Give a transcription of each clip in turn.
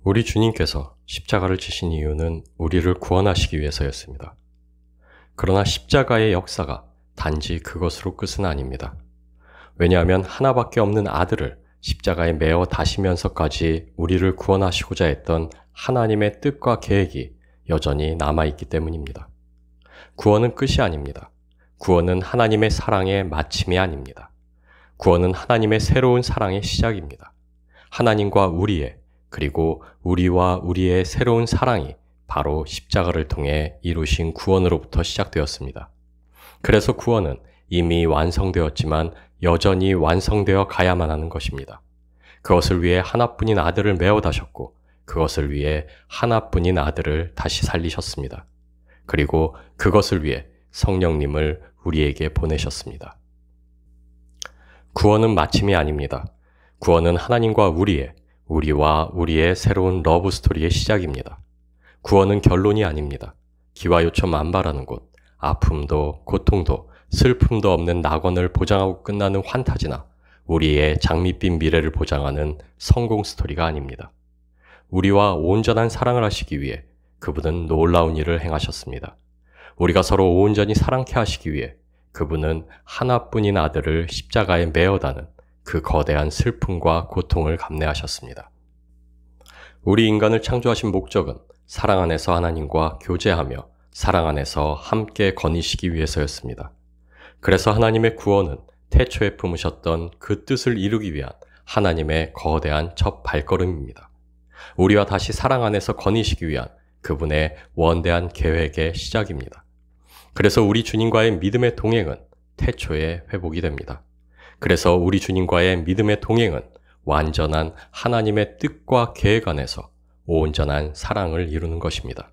우리 주님께서 십자가를 지신 이유는 우리를 구원하시기 위해서였습니다. 그러나 십자가의 역사가 단지 그것으로 끝은 아닙니다. 왜냐하면 하나밖에 없는 아들을 십자가에 매어 다시면서까지 우리를 구원하시고자 했던 하나님의 뜻과 계획이 여전히 남아있기 때문입니다. 구원은 끝이 아닙니다. 구원은 하나님의 사랑의 마침이 아닙니다. 구원은 하나님의 새로운 사랑의 시작입니다. 하나님과 우리의, 그리고 우리와 우리의 새로운 사랑이 바로 십자가를 통해 이루신 구원으로부터 시작되었습니다. 그래서 구원은 이미 완성되었지만 여전히 완성되어 가야만 하는 것입니다. 그것을 위해 하나뿐인 아들을 메어 다셨고, 그것을 위해 하나뿐인 아들을 다시 살리셨습니다. 그리고 그것을 위해 성령님을 우리에게 보내셨습니다. 구원은 마침이 아닙니다. 구원은 하나님과 우리와 우리의 새로운 러브 스토리의 시작입니다. 구원은 결론이 아닙니다. 기와요청 만발하는 곳, 아픔도 고통도 슬픔도 없는 낙원을 보장하고 끝나는 환타지나 우리의 장밋빛 미래를 보장하는 성공 스토리가 아닙니다. 우리와 온전한 사랑을 하시기 위해 그분은 놀라운 일을 행하셨습니다. 우리가 서로 온전히 사랑케 하시기 위해 그분은 하나뿐인 아들을 십자가에 매어다는 그 거대한 슬픔과 고통을 감내하셨습니다. 우리 인간을 창조하신 목적은 사랑 안에서 하나님과 교제하며 사랑 안에서 함께 거니시기 위해서였습니다. 그래서 하나님의 구원은 태초에 품으셨던 그 뜻을 이루기 위한 하나님의 거대한 첫 발걸음입니다. 우리와 다시 사랑 안에서 거니시기 위한 그분의 원대한 계획의 시작입니다. 그래서 우리 주님과의 믿음의 동행은 태초의 회복이 됩니다. 그래서 우리 주님과의 믿음의 동행은 완전한 하나님의 뜻과 계획 안에서 온전한 사랑을 이루는 것입니다.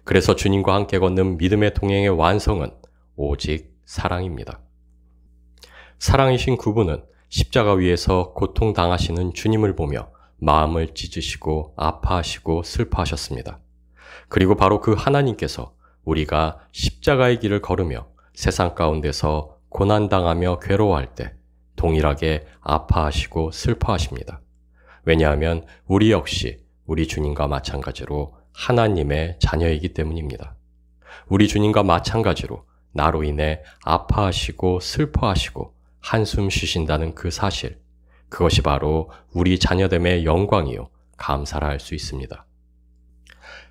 그래서 주님과 함께 걷는 믿음의 동행의 완성은 오직 사랑입니다. 사랑이신 그분은 십자가 위에서 고통당하시는 주님을 보며 마음을 찢으시고 아파하시고 슬퍼하셨습니다. 그리고 바로 그 하나님께서 우리가 십자가의 길을 걸으며 세상 가운데서 고난당하며 괴로워할 때 동일하게 아파하시고 슬퍼하십니다. 왜냐하면 우리 역시 우리 주님과 마찬가지로 하나님의 자녀이기 때문입니다. 우리 주님과 마찬가지로 나로 인해 아파하시고 슬퍼하시고 한숨 쉬신다는 그 사실, 그것이 바로 우리 자녀됨의 영광이요 감사라 할 수 있습니다.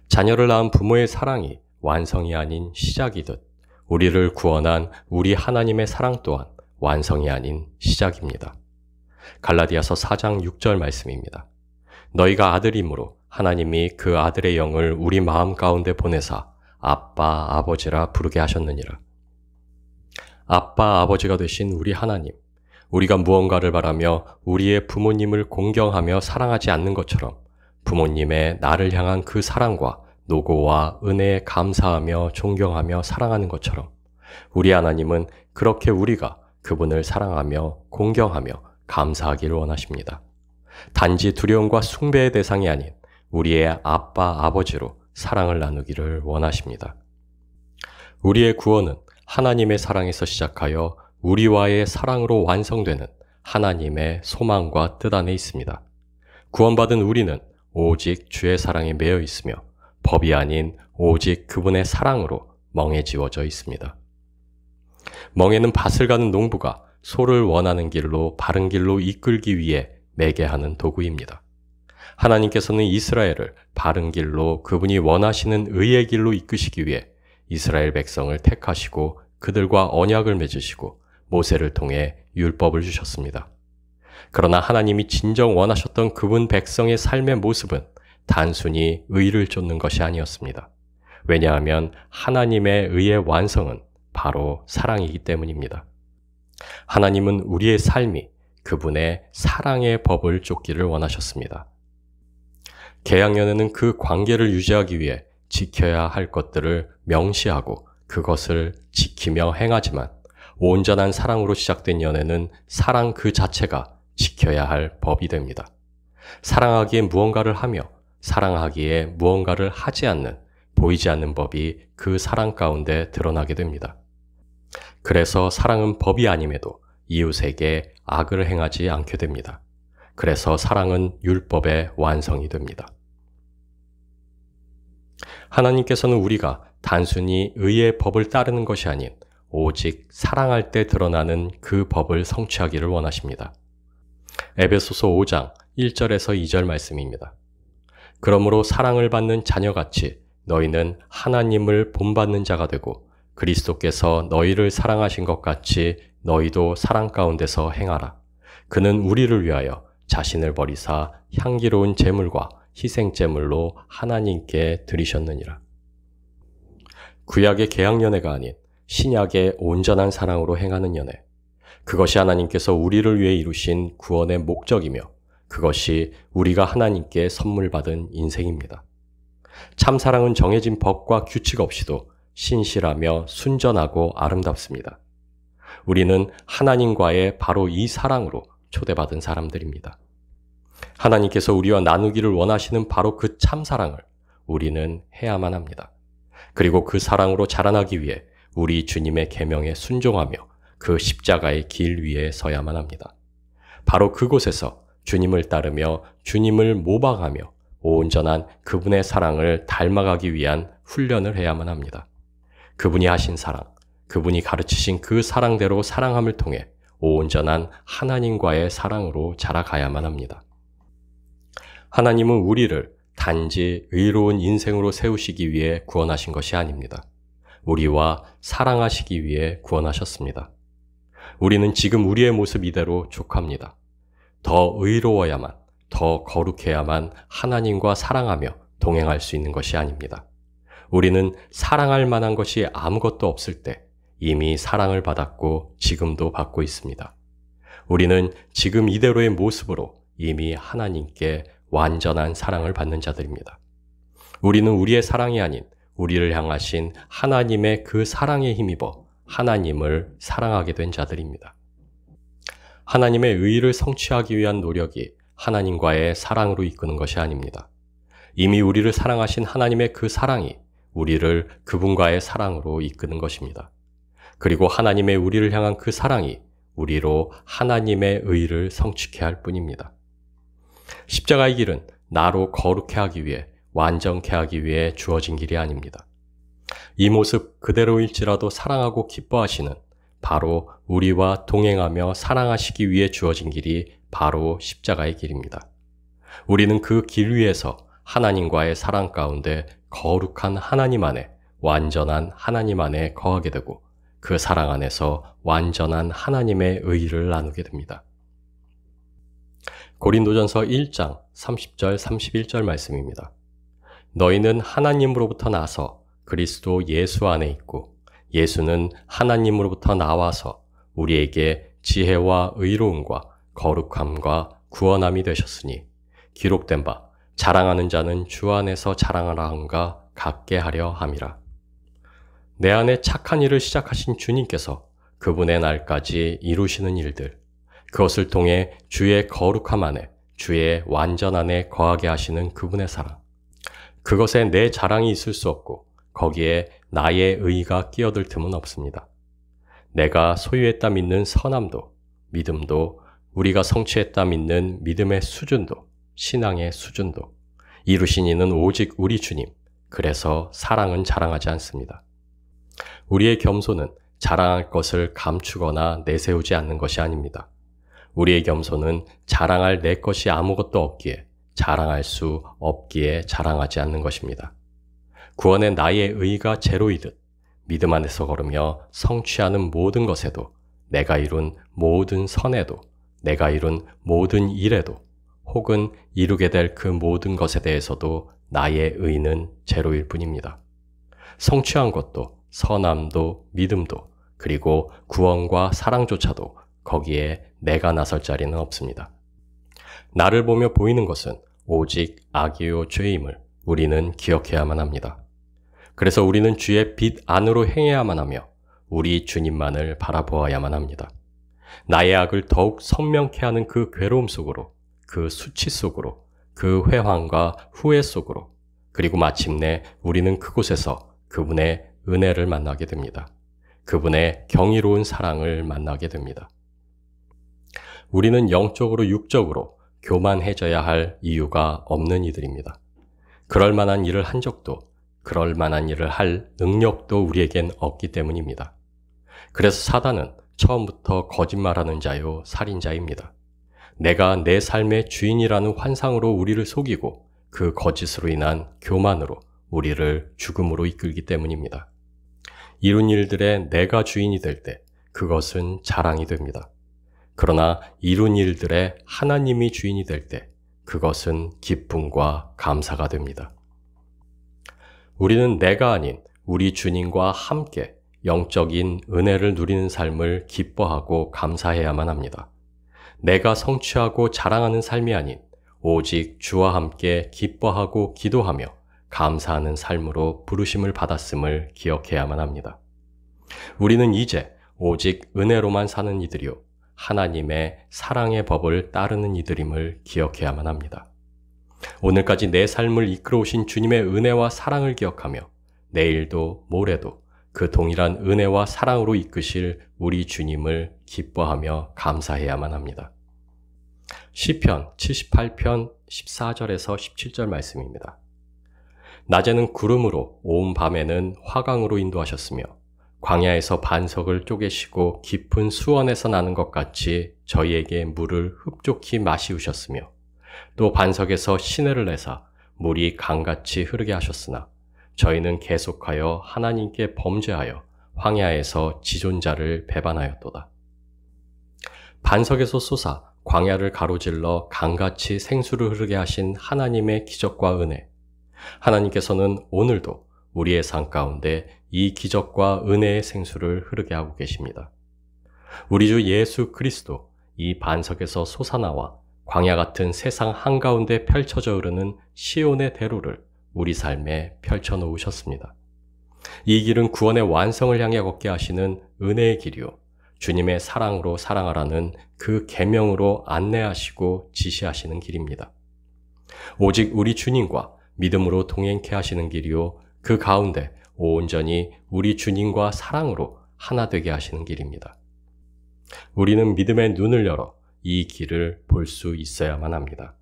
자녀를 낳은 부모의 사랑이 완성이 아닌 시작이듯 우리를 구원한 우리 하나님의 사랑 또한 완성이 아닌 시작입니다. 갈라디아서 4장 6절 말씀입니다. 너희가 아들이므로 하나님이 그 아들의 영을 우리 마음 가운데 보내사 아빠, 아버지라 부르게 하셨느니라. 아빠, 아버지가 되신 우리 하나님, 우리가 무언가를 바라며 우리의 부모님을 공경하며 사랑하지 않는 것처럼 부모님의 나를 향한 그 사랑과 노고와 은혜에 감사하며 존경하며 사랑하는 것처럼 우리 하나님은 그렇게 우리가 그분을 사랑하며 공경하며 감사하기를 원하십니다. 단지 두려움과 숭배의 대상이 아닌 우리의 아빠, 아버지로 사랑을 나누기를 원하십니다. 우리의 구원은 하나님의 사랑에서 시작하여 우리와의 사랑으로 완성되는 하나님의 소망과 뜻 안에 있습니다. 구원받은 우리는 오직 주의 사랑에 매여 있으며 법이 아닌 오직 그분의 사랑으로 멍에 지워져 있습니다. 멍에는 밭을 가는 농부가 소를 원하는 길로 바른 길로 이끌기 위해 매게 하는 도구입니다. 하나님께서는 이스라엘을 바른 길로 그분이 원하시는 의의 길로 이끄시기 위해 이스라엘 백성을 택하시고 그들과 언약을 맺으시고 모세를 통해 율법을 주셨습니다. 그러나 하나님이 진정 원하셨던 그분 백성의 삶의 모습은 단순히 의를 쫓는 것이 아니었습니다. 왜냐하면 하나님의 의의 완성은 바로 사랑이기 때문입니다. 하나님은 우리의 삶이 그분의 사랑의 법을 쫓기를 원하셨습니다. 계약연애는 그 관계를 유지하기 위해 지켜야 할 것들을 명시하고 그것을 지키며 행하지만 온전한 사랑으로 시작된 연애는 사랑 그 자체가 지켜야 할 법이 됩니다. 사랑하기에 무언가를 하며 사랑하기에 무언가를 하지 않는 보이지 않는 법이 그 사랑 가운데 드러나게 됩니다. 그래서 사랑은 법이 아님에도 이웃에게 악을 행하지 않게 됩니다. 그래서 사랑은 율법의 완성이 됩니다. 하나님께서는 우리가 단순히 의의 법을 따르는 것이 아닌 오직 사랑할 때 드러나는 그 법을 성취하기를 원하십니다. 에베소서 5장 1절에서 2절 말씀입니다. 그러므로 사랑을 받는 자녀같이 너희는 하나님을 본받는 자가 되고 그리스도께서 너희를 사랑하신 것 같이 너희도 사랑 가운데서 행하라. 그는 우리를 위하여 자신을 버리사 향기로운 제물과 희생제물로 하나님께 드리셨느니라. 구약의 계약연애가 아닌 신약의 온전한 사랑으로 행하는 연애. 그것이 하나님께서 우리를 위해 이루신 구원의 목적이며 그것이 우리가 하나님께 선물 받은 인생입니다. 참 사랑은 정해진 법과 규칙 없이도 신실하며 순전하고 아름답습니다. 우리는 하나님과의 바로 이 사랑으로 초대받은 사람들입니다. 하나님께서 우리와 나누기를 원하시는 바로 그 참 사랑을 우리는 해야만 합니다. 그리고 그 사랑으로 자라나기 위해 우리 주님의 계명에 순종하며 그 십자가의 길 위에 서야만 합니다. 바로 그곳에서 주님을 따르며 주님을 모방하며 온전한 그분의 사랑을 닮아가기 위한 훈련을 해야만 합니다. 그분이 하신 사랑, 그분이 가르치신 그 사랑대로 사랑함을 통해 온전한 하나님과의 사랑으로 자라가야만 합니다. 하나님은 우리를 단지 의로운 인생으로 세우시기 위해 구원하신 것이 아닙니다. 우리와 사랑하시기 위해 구원하셨습니다. 우리는 지금 우리의 모습 이대로 족합니다. 더 의로워야만, 더 거룩해야만 하나님과 사랑하며 동행할 수 있는 것이 아닙니다. 우리는 사랑할 만한 것이 아무것도 없을 때 이미 사랑을 받았고 지금도 받고 있습니다. 우리는 지금 이대로의 모습으로 이미 하나님께 완전한 사랑을 받는 자들입니다. 우리는 우리의 사랑이 아닌 우리를 향하신 하나님의 그 사랑에 힘입어 하나님을 사랑하게 된 자들입니다. 하나님의 의의를 성취하기 위한 노력이 하나님과의 사랑으로 이끄는 것이 아닙니다. 이미 우리를 사랑하신 하나님의 그 사랑이 우리를 그분과의 사랑으로 이끄는 것입니다. 그리고 하나님의 우리를 향한 그 사랑이 우리로 하나님의 의의를 성취케 할 뿐입니다. 십자가의 길은 나로 거룩해 하기 위해, 완전케 하기 위해 주어진 길이 아닙니다. 이 모습 그대로일지라도 사랑하고 기뻐하시는 바로 우리와 동행하며 사랑하시기 위해 주어진 길이 바로 십자가의 길입니다. 우리는 그 길 위에서 하나님과의 사랑 가운데 거룩한 하나님 안에, 완전한 하나님 안에 거하게 되고 그 사랑 안에서 완전한 하나님의 의의를 나누게 됩니다. 고린도전서 1장 30절 31절 말씀입니다. 너희는 하나님으로부터 나서 그리스도 예수 안에 있고 예수는 하나님으로부터 나와서 우리에게 지혜와 의로움과 거룩함과 구원함이 되셨으니 기록된 바 자랑하는 자는 주 안에서 자랑하라 함과 같게 하려 함이라. 내 안에 착한 일을 시작하신 주님께서 그분의 날까지 이루시는 일들, 그것을 통해 주의 거룩함 안에, 주의 완전 안에 거하게 하시는 그분의 사랑. 그것에 내 자랑이 있을 수 없고 거기에 나의 의의가 끼어들 틈은 없습니다. 내가 소유했다 믿는 선함도, 믿음도, 우리가 성취했다 믿는 믿음의 수준도, 신앙의 수준도, 이루신 이는 오직 우리 주님, 그래서 사랑은 자랑하지 않습니다. 우리의 겸손은 자랑할 것을 감추거나 내세우지 않는 것이 아닙니다. 우리의 겸손은 자랑할 내 것이 아무것도 없기에, 자랑할 수 없기에 자랑하지 않는 것입니다. 구원의 나의 의의가 제로이듯 믿음 안에서 걸으며 성취하는 모든 것에도, 내가 이룬 모든 선에도, 내가 이룬 모든 일에도, 혹은 이루게 될 그 모든 것에 대해서도 나의 의의는 제로일 뿐입니다. 성취한 것도, 선함도, 믿음도, 그리고 구원과 사랑조차도 거기에 내가 나설 자리는 없습니다. 나를 보며 보이는 것은 오직 악이요 죄임을 우리는 기억해야만 합니다. 그래서 우리는 주의 빛 안으로 행해야만 하며 우리 주님만을 바라보아야만 합니다. 나의 악을 더욱 선명케 하는 그 괴로움 속으로, 그 수치 속으로, 그 회황과 후회 속으로, 그리고 마침내 우리는 그곳에서 그분의 은혜를 만나게 됩니다. 그분의 경이로운 사랑을 만나게 됩니다. 우리는 영적으로 육적으로 교만해져야 할 이유가 없는 이들입니다. 그럴 만한 일을 한 적도 그럴 만한 일을 할 능력도 우리에겐 없기 때문입니다. 그래서 사단은 처음부터 거짓말하는 자요 살인자입니다. 내가 내 삶의 주인이라는 환상으로 우리를 속이고 그 거짓으로 인한 교만으로 우리를 죽음으로 이끌기 때문입니다. 이룬 일들에 내가 주인이 될 때 그것은 자랑이 됩니다. 그러나 이룬 일들에 하나님이 주인이 될 때 그것은 기쁨과 감사가 됩니다. 우리는 내가 아닌 우리 주님과 함께 영적인 은혜를 누리는 삶을 기뻐하고 감사해야만 합니다. 내가 성취하고 자랑하는 삶이 아닌 오직 주와 함께 기뻐하고 기도하며 감사하는 삶으로 부르심을 받았음을 기억해야만 합니다. 우리는 이제 오직 은혜로만 사는 이들이요 하나님의 사랑의 법을 따르는 이들임을 기억해야만 합니다. 오늘까지 내 삶을 이끌어오신 주님의 은혜와 사랑을 기억하며 내일도 모레도 그 동일한 은혜와 사랑으로 이끄실 우리 주님을 기뻐하며 감사해야만 합니다. 시편 78편 14절에서 17절 말씀입니다. 낮에는 구름으로 온 밤에는 화강으로 인도하셨으며 광야에서 반석을 쪼개시고 깊은 수원에서 나는 것 같이 저희에게 물을 흡족히 마시우셨으며 또 반석에서 시내를 내사 물이 강같이 흐르게 하셨으나 저희는 계속하여 하나님께 범죄하여 황야에서 지존자를 배반하였도다. 반석에서 솟아 광야를 가로질러 강같이 생수를 흐르게 하신 하나님의 기적과 은혜. 하나님께서는 오늘도 우리의 삶 가운데 이 기적과 은혜의 생수를 흐르게 하고 계십니다. 우리 주 예수 그리스도 이 반석에서 솟아나와 광야 같은 세상 한가운데 펼쳐져 흐르는 시온의 대로를 우리 삶에 펼쳐 놓으셨습니다. 이 길은 구원의 완성을 향해 걷게 하시는 은혜의 길이요 주님의 사랑으로 사랑하라는 그 계명으로 안내하시고 지시하시는 길입니다. 오직 우리 주님과 믿음으로 동행케 하시는 길이요 그 가운데 온전히 우리 주님과 사랑으로 하나 되게 하시는 길입니다. 우리는 믿음의 눈을 열어 이 길을 볼 수 있어야만 합니다.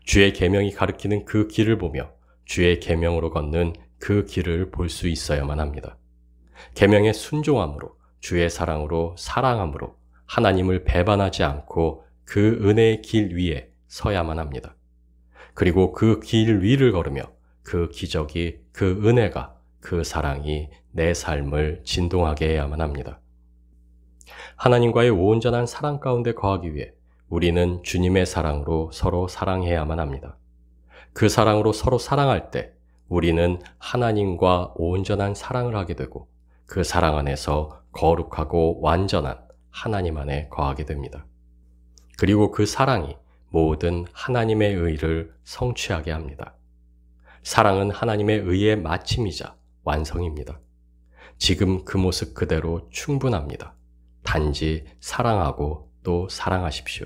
주의 계명이 가리키는 그 길을 보며 주의 계명으로 걷는 그 길을 볼 수 있어야만 합니다. 계명의 순종함으로 주의 사랑으로 사랑함으로 하나님을 배반하지 않고 그 은혜의 길 위에 서야만 합니다. 그리고 그 길 위를 걸으며 그 기적이, 그 은혜가, 그 사랑이 내 삶을 진동하게 해야만 합니다. 하나님과의 온전한 사랑 가운데 거하기 위해 우리는 주님의 사랑으로 서로 사랑해야만 합니다. 그 사랑으로 서로 사랑할 때 우리는 하나님과 온전한 사랑을 하게 되고 그 사랑 안에서 거룩하고 완전한 하나님 안에 거하게 됩니다. 그리고 그 사랑이 모든 하나님의 의를 성취하게 합니다. 사랑은 하나님의 의의 마침이자 완성입니다. 지금 그 모습 그대로 충분합니다. 단지 사랑하고 또 사랑하십시오.